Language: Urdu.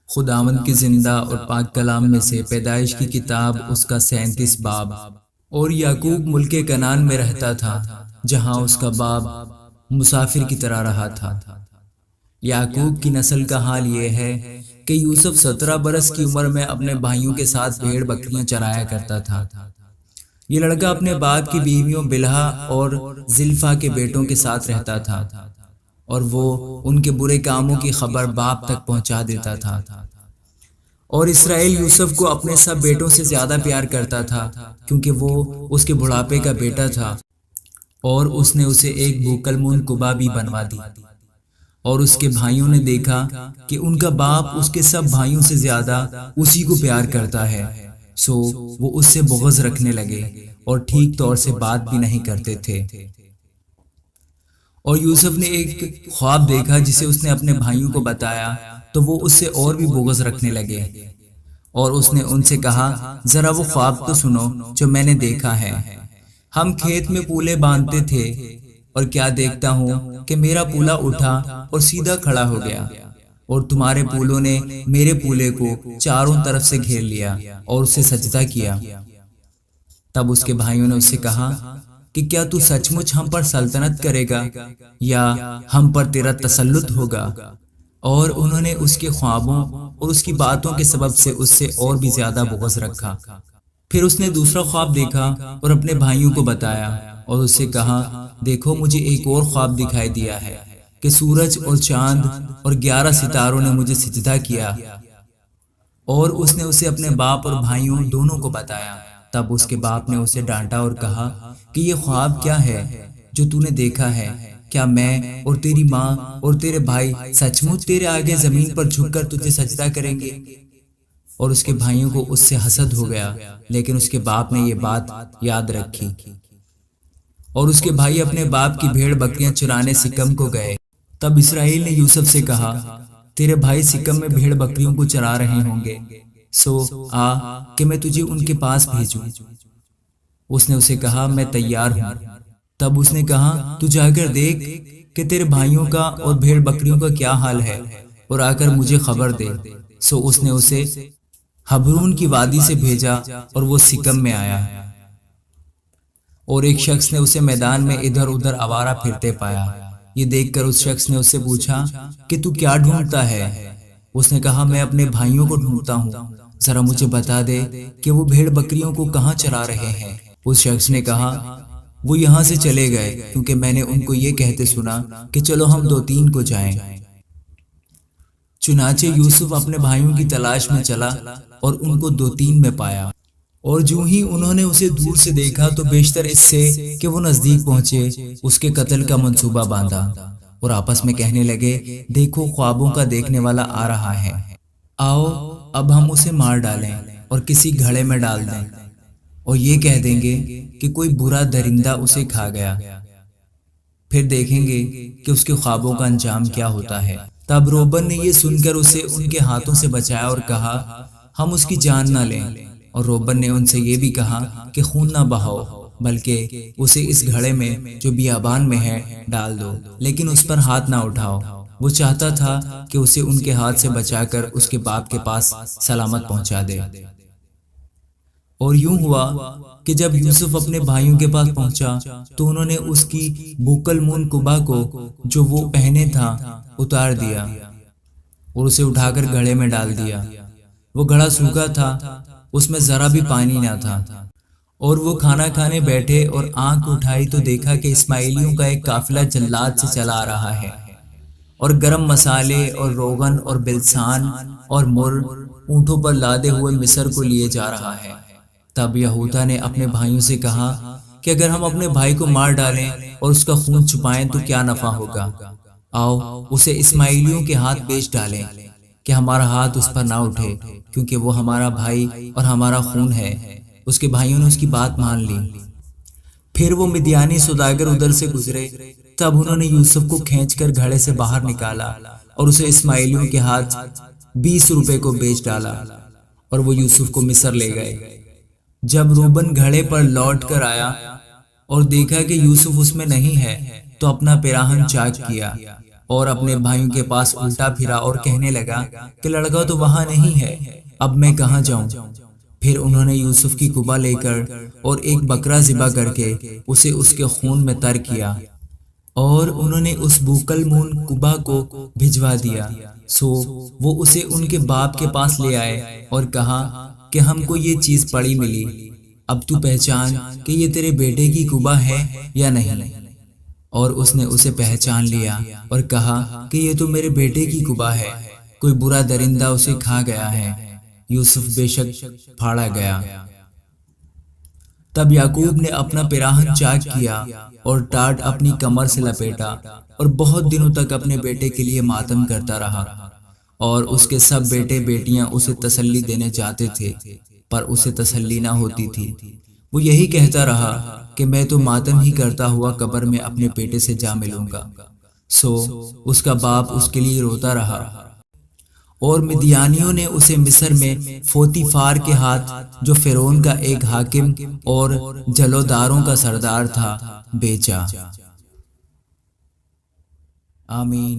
خداوند کی زندہ اور پاک کلام میں سے پیدائش کی کتاب اس کا 37 باب۔ اور یعقوب ملک کنعان میں رہتا تھا جہاں اس کا باپ مسافر کی طرح رہا تھا۔ یعقوب کی نسل کا حال یہ ہے کہ یوسف 17 برس کی عمر میں اپنے بھائیوں کے ساتھ بھیڑ بکریاں چرایا کرتا تھا۔ یہ لڑکا اپنے باپ کی بیویوں بلہا اور زلفا کے بیٹوں کے ساتھ رہتا تھا اور وہ ان کے برے کاموں کی خبر باپ تک پہنچا دیتا تھا۔ اور اسرائیل یوسف کو اپنے سب بیٹوں سے زیادہ پیار کرتا تھا کیونکہ وہ اس کے بڑھاپے کا بیٹا تھا، اور اس نے اسے ایک بوکلمون کبا بھی بنوا دی۔ اور اس کے بھائیوں نے دیکھا کہ ان کا باپ اس کے سب بھائیوں سے زیادہ اسی کو پیار کرتا ہے، سو وہ اس سے بغض رکھنے لگے اور ٹھیک طور سے بات بھی نہیں کرتے تھے۔ اور یوسف نے ایک خواب دیکھا جسے اس نے اپنے بھائیوں کو بتایا تو وہ اس سے اور بھی بغض رکھنے لگے، اور اس نے ان سے کہا، ذرا وہ خواب تو سنو جو میں نے دیکھا ہے۔ ہم کھیت میں پولے باندھتے تھے اور کیا دیکھتا ہوں کہ میرا پولا اٹھا اور سیدھا کھڑا ہو گیا، اور تمہارے پولوں نے میرے پولے کو چاروں طرف سے گھیر لیا اور اسے سجدہ کیا۔ تب اس کے بھائیوں نے اس سے کہا کہ کیا تو سچ مچ ہم پر سلطنت کرے گا یا ہم پر تیرا تسلط ہوگا؟ اور انہوں نے اس کے خوابوں اور اس کی باتوں کے سبب سے اس سے اور بھی زیادہ بغض رکھا۔ پھر اس نے دوسرا خواب دیکھا اور اپنے بھائیوں کو بتایا اور اس سے کہا، دیکھو مجھے ایک اور خواب دکھائی دیا ہے کہ سورج اور چاند اور 11 ستاروں نے مجھے سجدہ کیا۔ اور اس نے اسے اپنے باپ اور بھائیوں دونوں کو بتایا۔ تب اس کے باپ نے اسے ڈانٹا اور کہا کہ یہ خواب کیا ہے جو تو نے دیکھا ہے؟ کیا میں اور تیری ماں اور تیرے بھائی سچ مچ تیرے آگے زمین پر جھک کر تجھے سجدہ کریں گے؟ اور اس کے بھائیوں کو اس سے حسد ہو گیا، لیکن اس کے باپ نے یہ بات یاد رکھی۔ اور اس کے بھائی اپنے باپ کی بھیڑ بکریاں چرانے سکم کو گئے۔ تب اسرائیل نے یوسف سے کہا، تیرے بھائی سکم میں بھیڑ بکریوں کو چرا رہے ہوں گے، سو آ کہ میں تجھے ان کے پاس بھیجوں۔ اس نے اسے کہا، میں تیار ہوں۔ تب اس نے کہا، تو جا کر دیکھ کہ تیرے بھائیوں کا اور بھیڑ بکریوں کا کیا حال ہے، اور آ کر مجھے خبر دے۔ سو اس نے اسے حبرون کی وادی سے بھیجا اور وہ سکم میں آیا۔ اور ایک شخص نے اسے میدان میں ادھر ادھر آوارہ پھرتے پایا۔ یہ دیکھ کر اس شخص نے اس سے پوچھا کہ تو کیا ڈھونڈتا ہے؟ اس نے کہا، میں اپنے بھائیوں کو ڈھونڈتا ہوں، ذرا مجھے بتا دے کہ وہ بھیڑ بکریوں کو کہاں چرا رہے ہیں۔ اس شخص نے کہا، وہ یہاں سے چلے گئے کیونکہ میں نے ان کو یہ کہتے سنا کہ چلو ہم 2-3 کو جائیں۔ چنانچہ یوسف اپنے بھائیوں کی تلاش میں چلا اور ان کو 2-3 میں پایا، اور جو ہی انہوں نے اسے دور سے دیکھا تو بیشتر اس سے کہ وہ نزدیک پہنچے اس کے قتل کا منصوبہ باندھا، اور آپس میں کہنے لگے، دیکھو خوابوں کا دیکھنے والا آ رہا ہے، آؤ اب ہم اسے مار ڈالیں اور کسی گھڑے میں ڈال دیں، اور یہ کہہ دیں گے کہ کوئی برا درندہ اسے کھا گیا، پھر دیکھیں گے کہ اس کے خوابوں کا انجام کیا ہوتا ہے۔ تب روبن نے یہ سن کر اسے ان کے ہاتھوں سے بچایا اور کہا، ہم اس کی جان نہ لیں۔ اور روبن نے ان سے یہ بھی کہا کہ خون نہ بہاؤ، بلکہ اسے اس گھڑے میں جو بیابان میں ہے ڈال دو، لیکن اس پر ہاتھ نہ اٹھاؤ۔ وہ چاہتا تھا کہ اسے ان کے ہاتھ سے بچا کر اس کے باپ کے پاس سلامت پہنچا دے۔ اور یوں ہوا کہ جب یوسف اپنے بھائیوں کے پاس پہنچا تو انہوں نے اس کی بوکلمون کبا کو جو وہ پہنے تھا اتار دیا اور اسے اٹھا کر گھڑے میں ڈال دیا۔ وہ گھڑا سوکھا تھا، اس میں ذرا بھی پانی نہ تھا۔ اور وہ کھانا کھانے بیٹھے اور آنکھ اٹھائی تو دیکھا کہ اسماعیلیوں کا ایک قافلہ جلاد سے چلا آ رہا ہے، اور گرم مسالے اور روغن اور بلسان اور مر اونٹوں پر لادے ہوئے مصر کو لیے جا رہا ہے۔ تب یہودا نے اپنے بھائیوں سے کہا کہ اگر ہم اپنے بھائی کو مار ڈالیں اور اس کا خون چھپائیں تو کیا نفع ہوگا؟ آؤ اسے اسماعیلیوں کے ہاتھ بیچ ڈالیں کہ ہمارا ہاتھ اس پر نہ اٹھے، کیونکہ وہ ہمارا بھائی اور ہمارا خون ہے۔ اس کے بھائیوں نے اس کی بات مان لی۔ پھر وہ مدیانی سوداگر ادھر سے گزرے، تب انہوں نے یوسف کو کھینچ کر گھڑے سے باہر نکالا اور اسے اسماعیلیوں کے ہاتھ 20 روپے کو بیچ ڈالا، اور وہ یوسف کو مصر لے گئے۔ جب روبن گھڑے پر لوٹ کر آیا اور دیکھا کہ یوسف اس میں نہیں ہے تو اپنا پیراہن چاک کیا اور اپنے بھائیوں کے پاس الٹا پھرا اور کہنے لگا کہ لڑکا تو وہاں نہیں ہے، اب میں کہاں جاؤں؟ پھر انہوں نے یوسف کی قبا لے کر اور ایک بکرا ذبح کر کے اسے اس کے خون میں تر کیا، اور انہوں نے اس بوکل مون قبا کو بھجوا دیا۔ سو وہ اسے ان کے باپ کے پاس لے آئے اور کہا کہ ہم کو یہ چیز پڑی ملی، اب تو پہچان کہ یہ تیرے بیٹے کی قبا ہے یا نہیں۔ اور اس نے اسے پہچان لیا اور کہا کہ یہ تو میرے بیٹے کی قبا ہے، کوئی برا درندہ اسے کھا گیا ہے۔ یوسف بے شک پھاڑا گیا۔ تب یعقوب نے اپنا پیراہن چاک کیا اور ٹاٹ اپنی کمر سے لپیٹا اور بہت دنوں تک اپنے بیٹے کے لیے ماتم کرتا رہا، اور اس کے سب بیٹے بیٹیاں اسے تسلی دینے جاتے تھے، پر اسے تسلی نہ ہوتی تھی۔ وہ یہی کہتا رہا کہ میں تو ماتم ہی کرتا ہوا قبر میں اپنے بیٹے سے جا ملوں گا۔ سو اس کا باپ اس کے لیے روتا رہا، اور مدیانیوں نے اسے مصر میں فوتیفار کے ہاتھ، جو فرعون کا ایک حاکم اور جلوداروں کا سردار تھا، بیچا۔ آمین۔